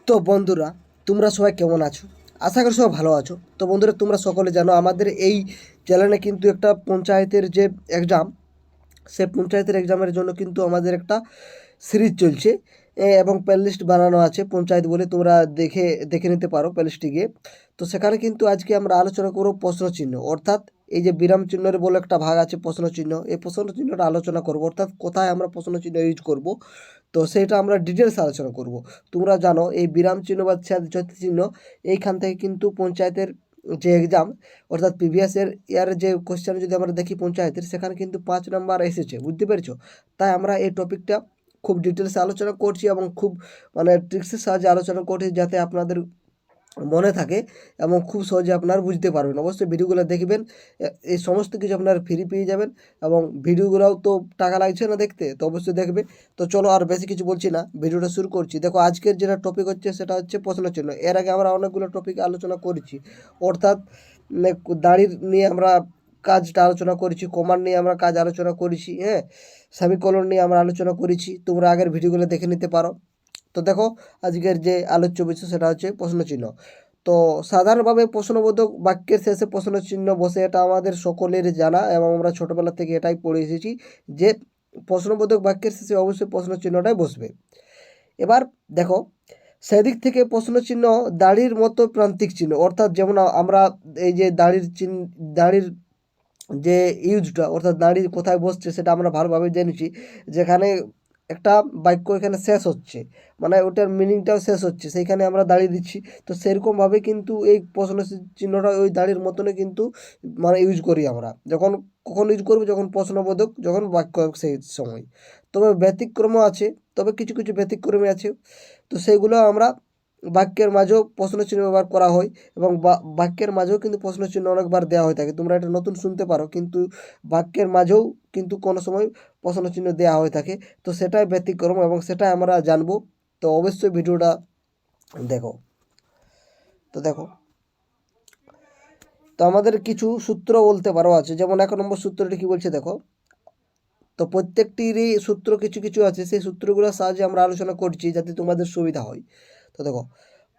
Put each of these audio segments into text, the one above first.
তো বন্ধুরা, তোমরা সবাই কেমন আছো? আশা করি সবাই ভালো আছো। তো বন্ধুরা, তোমরা সকলে জানো আমাদের এই চ্যানেলে কিন্তু একটা পঞ্চায়েতের যে এক্সাম, সে পঞ্চায়েতের এক্সামের জন্য কিন্তু আমাদের একটা সিরিজ চলছে এবং প্লেলিস্ট বানানো আছে পঞ্চায়েত বলে, তোমরা দেখে দেখে নিতে পারো প্লেলিস্টে গিয়ে। তো সেখানে কিন্তু আজকে আমরা আলোচনা করব প্রশ্ন চিহ্ন, অর্থাৎ এই যে বিরাম চিহ্নের বলে একটা ভাগ আছে প্রশ্ন চিহ্ন, এই প্রশ্ন চিহ্নটা আলোচনা করব, অর্থাৎ কোথায় আমরা প্রশ্ন চিহ্ন ইউজ করব। তো সেটা আমরা ডিটেলস আলোচনা করব। তোমরা জানো এই বিরাম চিহ্ন বা ছেদ চিহ্ন, এইখান থেকে কিন্তু পঞ্চায়েতের যে এক্সাম, অর্থাৎ প্রিভিয়াস ইয়ারের যে কোশ্চেন যদি আমরা দেখি পঞ্চায়েতের, সেখানে কিন্তু 5 নম্বর এসেছে, বুঝতে পেরেছো? তাই আমরা এই টপিকটা খুব ডিটেলসে আলোচনা করছি এবং খুব ট্রিক্সের সাহায্যে আলোচনা করছি, যাতে আপনাদের মনে থাকে এবং খুব সহজে আপনারা বুঝতে পারবেন। অবশ্যই ভিডিওগুলো দেখবেন, এই সমস্ত কিছু আপনারা ফ্রি পেয়ে যাবেন এবং ভিডিওগুলোও তো টাকা লাগছে না দেখতে, তো অবশ্যই দেখবে। তো চলো আর বেশি কিছু বলছি না, ভিডিওটা শুরু করছি। দেখো, আজকের যেটা টপিক হচ্ছে সেটা হচ্ছে প্রশ্ন চিহ্ন। এর আগে আমরা অনেকগুলো টপিক আলোচনা করেছি, অর্থাৎ দাড়ির নিয়ে আমরা কাজটা আলোচনা করেছি, কমান্ড নিয়ে আমরা কাজ আলোচনা করেছি, হ্যাঁ, সেমিকোলন নিয়ে আমরা আলোচনা করেছি। তোমরা আগের ভিডিওগুলো দেখে নিতে পারো। তো দেখো, আজকের যে আলোচ্য বিষয় সেটা হচ্ছে প্রশ্নচিহ্ন। তো সাধারণভাবে প্রশ্নবোধক বাক্যের শেষে প্রশ্নচিহ্ন বসে, এটা আমাদের সকলের জানা এবং আমরা ছোটোবেলা থেকে এটাই পড়ে এসেছি যে প্রশ্নবোধক বাক্যের শেষে অবশ্যই প্রশ্নচিহ্নটাই বসবে। এবার দেখো, সেদিক থেকে প্রশ্নচিহ্ন দাড়ির মতো প্রান্তিক চিহ্ন, অর্থাৎ যেমন আমরা এই যে দাড়ির যে ইউজটা, অর্থাৎ দাড়ি কোথায় বসছে সেটা আমরা ভালোভাবে জেনেছি। যেখানে একটা বাক্য এখানে শেষ হচ্ছে, মানে ওটার মিনিংটাও শেষ হচ্ছে, সেইখানে আমরা দাঁড়িয়ে দিচ্ছি। তো সেরকমভাবে কিন্তু এই প্রশ্ন চিহ্নটা ওই দাড়ির মতনে কিন্তু ইউজ করি আমরা। কখন ইউজ করবো? যখন প্রশ্নবোধক, যখন বাক্য, সেই সময়। তবে ব্যতিক্রমও আছে, তবে কিছু কিছু ব্যতিক্রমী আছে। তো সেইগুলো আমরা বাক্যের মাঝেও প্রশ্নচিহ্ন ব্যবহার করা হয় এবং বাক্যের মাঝেও কিন্তু প্রশ্নচিহ্ন অনেকবার দেওয়া হয়ে থাকে। তোমরা এটা নতুন শুনতে পারো, কিন্তু বাক্যের মাঝেও কিন্তু কোনো সময় প্রশ্নচিহ্ন দেওয়া হয়ে থাকে। তো সেটাই ব্যতিক্রম এবং সেটাই আমরা জানবো। তো অবশ্যই ভিডিওটা দেখো। তো দেখো, তো আমাদের কিছু সূত্র বলতে পারো আছে, যেমন 1 নম্বর সূত্রটি কি বলছে দেখো। তো প্রত্যেকটিরই সূত্র কিছু কিছু আছে, সেই সূত্রগুলোর সাহায্যে আমরা আলোচনা করছি যাতে তোমাদের সুবিধা হয়। তো দেখো,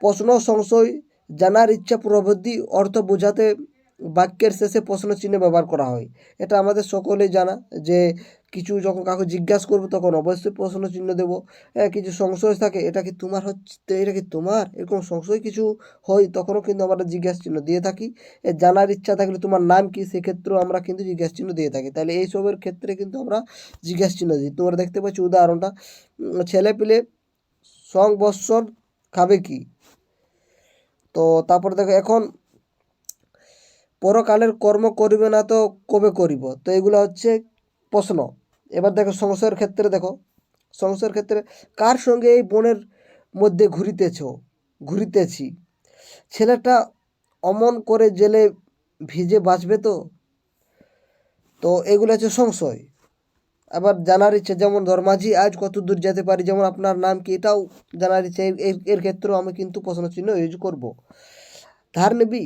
প্রশ্ন, সংশয়, জানার ইচ্ছা প্রভৃতি অর্থ বোঝাতে বাক্যের শেষে প্রশ্ন চিহ্ন ব্যবহার করা হয়। এটা আমাদের সকলেই জানা যে কিছু যখন কাউকে জিজ্ঞাসা করবো তখন অবশ্যই প্রশ্ন চিহ্ন দেবো। কিছু সংশয় থাকে, এটা কি তোমার হচ্ছে, এটা কি তোমার, এরকম সংশয় কিছু হয় তখনও কিন্তু আমরা জিজ্ঞাসা চিহ্ন দিয়ে থাকি। জানার ইচ্ছা থাকলে তোমার নাম কি, সেক্ষেত্রেও আমরা কিন্তু জিজ্ঞাসা চিহ্ন দিয়ে থাকি। তাহলে এইসবের ক্ষেত্রে কিন্তু আমরা জিজ্ঞাসা চিহ্ন দিই। তোমরা দেখতে পাচ্ছ উদাহরণটা, ছেলে পেলে সংবৎসর খাবে কি। তো তারপরে দেখো, এখন পরকালের কর্ম করিবে না তো কবে করিব। তো এগুলো হচ্ছে প্রশ্ন। এবার দেখো সংশয়ের ক্ষেত্রে, দেখো সংশয়ের ক্ষেত্রে, কার সঙ্গে এই বনের মধ্যে ঘুরিতেছি, ছেলেটা অমন করে জেলে ভিজে বাঁচবে তো। তো এগুলো হচ্ছে সংশয়। আবার জানার ইচ্ছে, যেমন ধর্মাজি আজ কত দূর যেতে পারি, যেমন আপনার নাম কি, এটাও জানার ইচ্ছে। এর ক্ষেত্রেও আমি কিন্তু প্রশ্ন চিহ্ন ইউজ করব। ধার নিবি,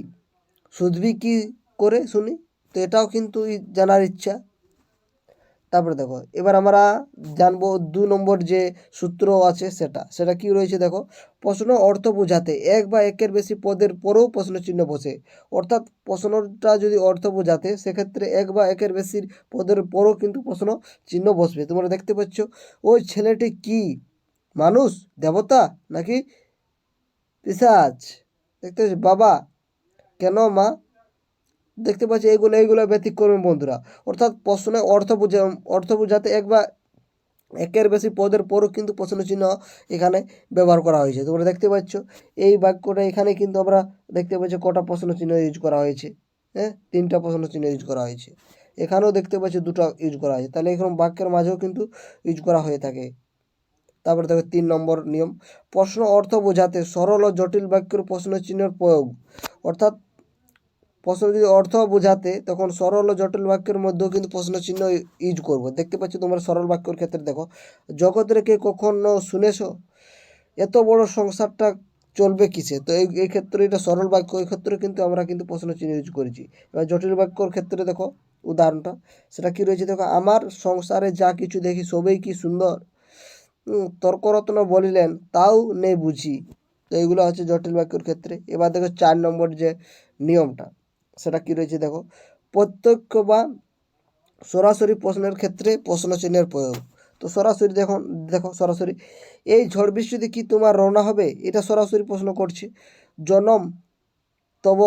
শুধবি কি করে শুনি, তো এটাও কিন্তু জানার ইচ্ছা। তারপরে দেখো, এবার আমরা জানবো 2 নম্বর যে সূত্র আছে সেটা কি রয়েছে দেখো। প্রশ্ন অর্থ বোঝাতে এক বা একের বেশি পদের পরেও প্রশ্ন চিহ্ন বসে, অর্থাৎ প্রশ্নটা যদি অর্থ বোঝাতে, সেক্ষেত্রে এক বা একের বেশি পদের পরেও কিন্তু প্রশ্ন চিহ্ন বসবে। তোমরা দেখতে পাচ্ছ, ওই ছেলেটি কি মানুষ, দেবতা নাকি পিশাচ? দেখতে পাচ্ছ, বাবা কেন মা? দেখতে পাচ্ছি এইগুলো ব্যতিক্রমী বন্ধুরা। অর্থাৎ প্রশ্নে অর্থ বোঝাতে এক বা একের বেশি পদের পরও কিন্তু প্রশ্ন চিহ্ন এখানে ব্যবহার করা হয়েছে। তোমরা দেখতে পাচ্ছ এই বাক্যটা এখানে কিন্তু আমরা দেখতে পাচ্ছি কটা প্রশ্ন চিহ্ন ইউজ করা হয়েছে। হ্যাঁ, 3টা প্রশ্ন চিহ্ন ইউজ করা হয়েছে। এখানেও দেখতে পাচ্ছি 2টা ইউজ করা হয়েছে। তাহলে এখানে বাক্যের মাঝেও কিন্তু ইউজ করা হয়ে থাকে। তারপরে দেখো 3 নম্বর নিয়ম, প্রশ্ন অর্থ বোঝাতে সরল ও জটিল বাক্যের প্রশ্ন চিহ্নের প্রয়োগ। অর্থাৎ প্রশ্ন যদি অর্থ বোঝাতে, তখন সরল ও জটিল বাক্যের মধ্যেও কিন্তু প্রশ্ন চিহ্ন ইউজ করবো। দেখতে পাচ্ছি তোমরা সরল বাক্যের ক্ষেত্রে দেখো, জগতের কে কখনো শুনেছো, এত বড় সংসারটা চলবে কিসে। তো এই ক্ষেত্রে এটা সরল বাক্য, এই ক্ষেত্রে কিন্তু আমরা কিন্তু প্রশ্ন চিহ্ন ইউজ করেছি। এবার জটিল বাক্যর ক্ষেত্রে দেখো উদাহরণটা, সেটা কি রয়েছে দেখো, আমার সংসারে যা কিছু দেখি সবই কি সুন্দর, তর্করত্ন বলিলেন তাও নেই বুঝি। তো এইগুলো হচ্ছে জটিল বাক্যর ক্ষেত্রে। এবার দেখো 4 নম্বর যে নিয়মটা সেটা কি রয়েছে দেখো, প্রত্যক্ষ বা সরাসরি প্রশ্নের ক্ষেত্রে প্রশ্ন চিহ্নের প্রয়োগ। তো সরাসরি দেখো দেখো সরাসরি, এই ঝড় বৃষ্টিতে কি তোমার রওনা হবে, এটা সরাসরি প্রশ্ন করছে। জনম তব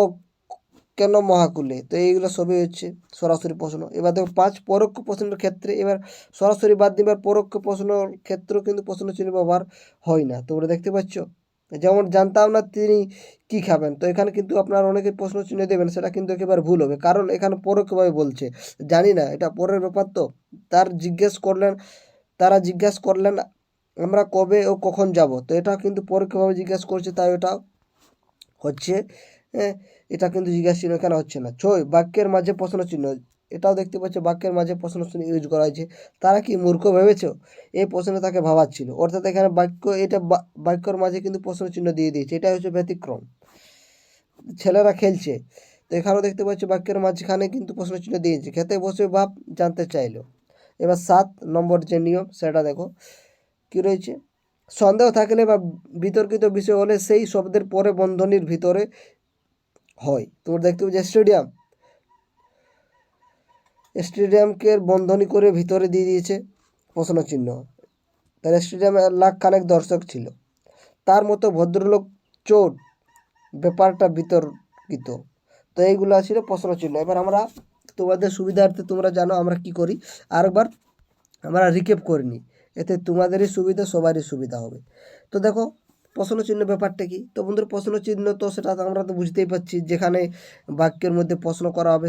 কেন মহাকুলে, তো এইগুলো সবই হচ্ছে সরাসরি প্রশ্ন। এবার দেখো 5 পরোক্ষ প্রশ্নের ক্ষেত্রে, এবার সরাসরি বাদ দিবার পরোক্ষ প্রশ্নের ক্ষেত্রেও কিন্তু প্রশ্ন চিহ্ন ব্যবহার হয় না, তোমরা দেখতে পাচ্ছ। যেমন জানতাম না তিনি কি খাবেন, তো এখানে কিন্তু আপনারা অনেকে প্রশ্ন চিহ্ন দেবেন, সেটা কিন্তু একেবারে ভুল হবে, কারণ এখানে পরোক্ষভাবে বলছে। জানি না, এটা পরের ব্যাপার। তো তারা জিজ্ঞেস করলেন আমরা কবে ও কখন যাব, তো এটা কিন্তু পরোক্ষভাবে জিজ্ঞেস করছে, তাই ওটা হচ্ছে এটা কিন্তু জিজ্ঞাসা চিহ্ন এখানে হচ্ছে না। 6 বাক্যের মাঝে প্রশ্ন চিহ্ন, এটাও দেখতে পাচ্ছ বাক্যের মাঝে প্রশ্ন চিহ্ন ইউজ করা হয়েছে। তারা কি মূর্খ ভেবেছো, এই প্রশ্নে তাকে ভাবাচ্ছিল, অর্থাৎ এখানে বাক্যর মাঝে কিন্তু প্রশ্ন চিহ্ন দিয়ে দিয়েছে, এটা হচ্ছে ব্যতিক্রম। ছেলেরা খেলছে, তো এখানেও দেখতে পাচ্ছ বাক্যের মাঝখানে কিন্তু প্রশ্ন চিহ্ন দিয়েছে, খেতে বসে বাপ জানতে চাইলো। এবার 7 নম্বর যে নিয়ম সেটা দেখো কি রয়েছে, সন্দেহ থাকলে বা বিতর্কিত বিষয় হলে সেই শব্দের পরে বন্ধনীর ভিতরে হয়। তোমরা দেখতে পাচ্ছ স্টেডিয়ামকে বন্ধনী করে ভিতরে দিয়ে দিয়েছে প্রশ্ন চিহ্ন। তার স্টেডিয়ামে লাখ খানেক দর্শক ছিল, তার মতো ভদ্রলোক চোট, ব্যাপারটা বিতর্কিত। তো এইগুলো ছিল প্রশ্ন চিহ্ন। এবার আমরা তোমাদের সুবিধার্থে, তোমরা জানো আমরা কি করি, আরেকবার আমরা রিক্যাপ করে নিই, এতে তোমাদেরই সুবিধা, সবারই সুবিধা হবে। তো দেখো প্রশ্ন চিহ্ন ব্যাপারটা কি, তো বন্ধুরা প্রশ্ন চিহ্ন তো সেটা আমরা তো বুঝতেই পারছি, যেখানে বাক্যের মধ্যে প্রশ্ন করা হবে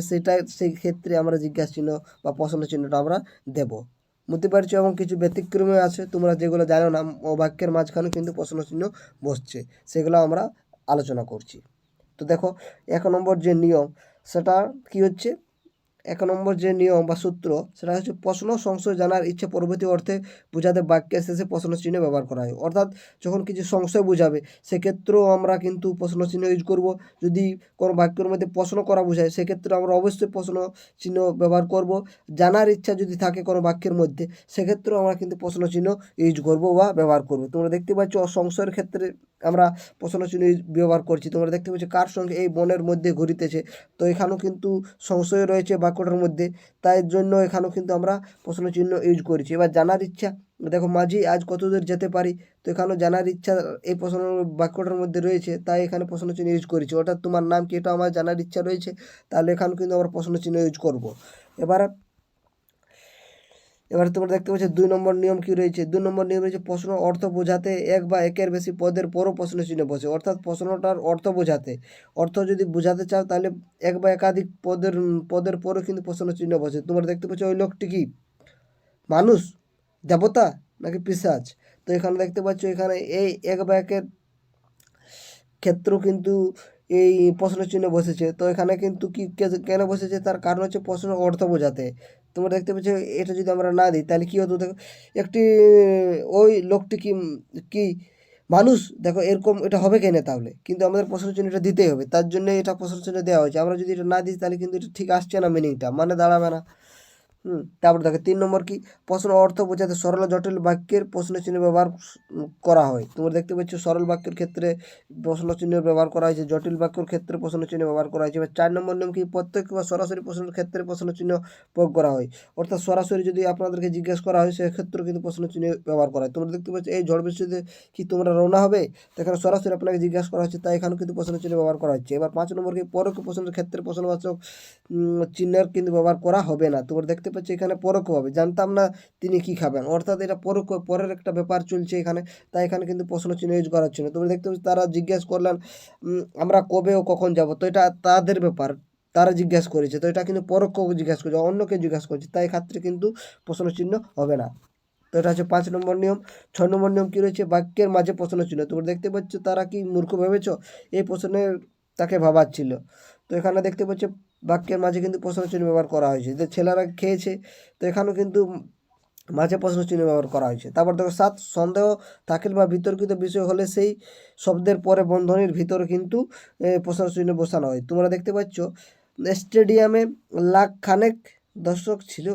সেই ক্ষেত্রে আমরা জিজ্ঞাসা চিহ্ন বা প্রশ্ন চিহ্নটা আমরা দেব, বুঝতে পারছো। এবং কিছু ব্যতিক্রমে আছে তোমরা যেগুলো জানো না, ও বাক্যের মাঝখানে কিন্তু প্রশ্ন চিহ্ন বসছে, সেগুলো আমরা আলোচনা করছি। তো দেখো 1 নম্বর যে নিয়ম সেটা কি হচ্ছে, 1 নম্বর যে নিয়ম বা সূত্র সেটা হচ্ছে প্রশ্ন সংশয় জানার ইচ্ছা পরবর্তী অর্থে বোঝাতে বাক্যের শেষে প্রশ্ন চিহ্ন ব্যবহার করা হয়। অর্থাৎ যখন কিছু সংশয় বোঝাবে সেক্ষেত্রেও আমরা কিন্তু প্রশ্ন চিহ্ন ইউজ করব। যদি কোনো বাক্যের মধ্যে প্রশ্ন করা বোঝায় সেক্ষেত্রে আমরা অবশ্যই প্রশ্ন চিহ্ন ব্যবহার করব। জানার ইচ্ছা যদি থাকে কোনো বাক্যের মধ্যে সেক্ষেত্রেও আমরা কিন্তু প্রশ্ন চিহ্ন ইউজ করব বা ব্যবহার করব। তোমরা দেখতে পাচ্ছ সংশয়ের ক্ষেত্রে আমরা প্রশ্ন চিহ্ন ব্যবহার করছি। তোমরা দেখতে পাচ্ছ কার সঙ্গে এই বনের মধ্যে ঘুরিতেছে, তো এখানেও কিন্তু সংশয় রয়েছে বাক্যটার মধ্যে, তাই জন্য এখানেও কিন্তু আমরা প্রশ্ন চিহ্ন ইউজ করেছি। এবার জানার ইচ্ছা, দেখো মাঝি আজ কত দূর যেতে পারি, তো এখানেও জানার ইচ্ছা এই প্রশ্ন বাক্যটার মধ্যে রয়েছে, তাই এখানে প্রশ্ন চিহ্ন ইউজ করেছি। অর্থাৎ তোমার নাম কি, এটা আমার জানার ইচ্ছা রয়েছে, তাহলে এখানে কিন্তু আমরা প্রশ্ন চিহ্ন ইউজ করব। এবার তোমরা দেখতে পাচ্ছ 2 নম্বর নিয়ম কি রয়েছে, 2 নম্বর নিয়ম রয়েছে প্রশ্ন অর্থ বোঝাতে এক বা একের বেশি পদের পরও প্রশ্ন চিহ্ন বসে। অর্থাৎ প্রশ্নটার অর্থ বোঝাতে, অর্থ যদি বোঝাতে চাও তাহলে এক বা একাধিক পদের পরও কিন্তু প্রশ্ন চিহ্ন বসে। তোমরা দেখতে পাচ্ছ ওই লোকটি কি মানুষ, দেবতা নাকি পিশাচ, তো এখানে দেখতে পাচ্ছ এখানে এই এক বা একের ক্ষেত্রেও কিন্তু এই প্রশ্ন চিহ্ন বসেছে। তো এখানে কিন্তু কি কেন বসেছে, তার কারণ হচ্ছে প্রশ্ন অর্থ বোঝাতে। তোমরা দেখতে পাচ্ছ এটা যদি আমরা না দিই তাহলে কী হতো, দেখো একটি ওই লোকটি কি কি মানুষ, দেখো এরকম এটা হবে কেন তাহলে, কিন্তু আমাদের প্রশ্ন চিহ্নটা দিতেই হবে, তার জন্য এটা প্রশ্ন চিহ্ন দেওয়া হয়েছে। আমরা যদি এটা না দিই তাহলে কিন্তু এটা ঠিক আসছে না, মিনিংটা মানে দাঁড়াবে না। তারপর দেখো 3 নম্বর কি, প্রশ্ন অর্থ বোঝাতে সরল জটিল বাক্যের প্রশ্ন চিহ্ন ব্যবহার করা হয়। তোমরা দেখতে পাচ্ছ সরল বাক্যের ক্ষেত্রে প্রশ্ন চিহ্ন ব্যবহার করা হয়েছে, জটিল বাক্যের ক্ষেত্রে প্রশ্ন চিহ্ন ব্যবহার করা হয়েছে। এবার 4 নম্বর নিয়ম কি, প্রত্যক্ষ বা সরাসরি প্রশ্নের ক্ষেত্রে প্রশ্ন চিহ্ন প্রয়োগ করা হয়। অর্থাৎ সরাসরি যদি আপনাদেরকে জিজ্ঞেস করা হয় সেক্ষেত্রেও কিন্তু প্রশ্ন চিহ্ন ব্যবহার করা হয়। তোমরা দেখতে পাচ্ছ এই ঝড় বৃষ্টিতে কি তোমরা রওনা হবে, তো এখানে সরাসরি আপনাকে জিজ্ঞাসা করা হচ্ছে, তাই এখানেও কিন্তু প্রশ্ন চিহ্ন ব্যবহার করা হচ্ছে। এবার 5 নম্বর কি, পরোক্ষ প্রশ্নের ক্ষেত্রে প্রশ্নবাচক চিহ্নের কিন্তু ব্যবহার করা হবে না। তোমরা দেখতে পাচ্ছ এখানে পরোক্ষভাবে, জানতাম না তিনি কি খাবেন, অর্থাৎ এটা পরোক্ষ পরের একটা ব্যাপার চলছে এখানে, তাই এখানে কিন্তু প্রশ্ন চিহ্ন ইউজ করা হচ্ছে না। তোমরা দেখতে পাচ্ছ তারা জিজ্ঞেস করলেন আমরা কবে ও কখন যাব, তো এটা তাদের ব্যাপার, তারা জিজ্ঞাসা করেছে, তো এটা কিন্তু পরোক্ষ জিজ্ঞাসা করছে, অন্যকে জিজ্ঞাসা করছে, তাই ক্ষেত্রে কিন্তু প্রশ্ন চিহ্ন হবে না। তো এটা হচ্ছে 5 নম্বর নিয়ম। 6 নম্বর নিয়ম কী রয়েছে, বাক্যের মাঝে প্রশ্ন চিহ্ন। তোমরা দেখতে পাচ্ছ তারা কি মূর্খ ভেবেছ, এই প্রশ্নের তাকে ভাবাচ্ছিল, তো এখানে দেখতে পাচ্ছ বাক্যের মাঝে কিন্তু প্রশ্ন চিহ্ন ব্যবহার করা হয়েছে, যে ছেলেরা খেয়েছে, তো এখানেও কিন্তু মাঝে প্রশ্ন চিহ্ন ব্যবহার করা হয়েছে। তারপর দেখো 7 সন্দেহ থাকলে বা বিতর্কিত বিষয় হলে সেই শব্দের পরে বন্ধনীর ভিতরে কিন্তু প্রশ্ন চিহ্ন বসানো হয়। তোমরা দেখতে পাচ্ছ স্টেডিয়ামে লাখ খানেক দর্শক ছিল,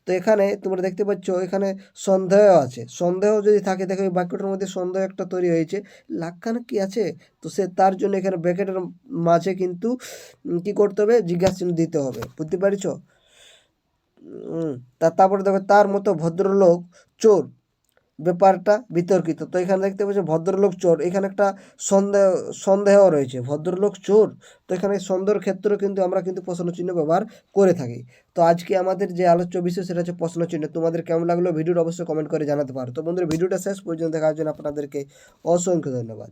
তো তো এখানে তোমরা দেখতে পাচ্ছ এখানে সন্দেহ আছে, সন্দেহ যদি থাকে দেখো এই বাক্যটার মধ্যে সন্দেহ একটা তৈরি হয়েছে, লাখখানা কি আছে, তো সে তার জন্য এখানে ব্র্যাকেটের মাঝে কিন্তু কি করতে হবে, জিজ্ঞাসা চিহ্ন দিতে হবে, বুঝতে পারছ। তারপরে দেখো তার মতো ভদ্রলোক চোর, ব্যাপারটা বিতর্কিত। তো এখানে দেখতে পাচ্ছি ভদ্রলোক চোর, এখানে একটা সন্দেহ সন্দেহ রয়েছে, ভদ্রলোক চোর, তো এখানে সন্দেহের ক্ষেত্রে কিন্তু আমরা কিন্তু প্রশ্ন চিহ্ন ব্যবহার করে থাকি। তো আজকে আমাদের যে আলোচ্য বিষয় সেটা হচ্ছে প্রশ্ন চিহ্ন। তোমাদের কেমন লাগলো ভিডিওটা অবশ্যই কমেন্ট করে জানাতে পারো। তো বন্ধুরা ভিডিওটা শেষ পর্যন্ত দেখার জন্য আপনাদেরকে অসংখ্য ধন্যবাদ।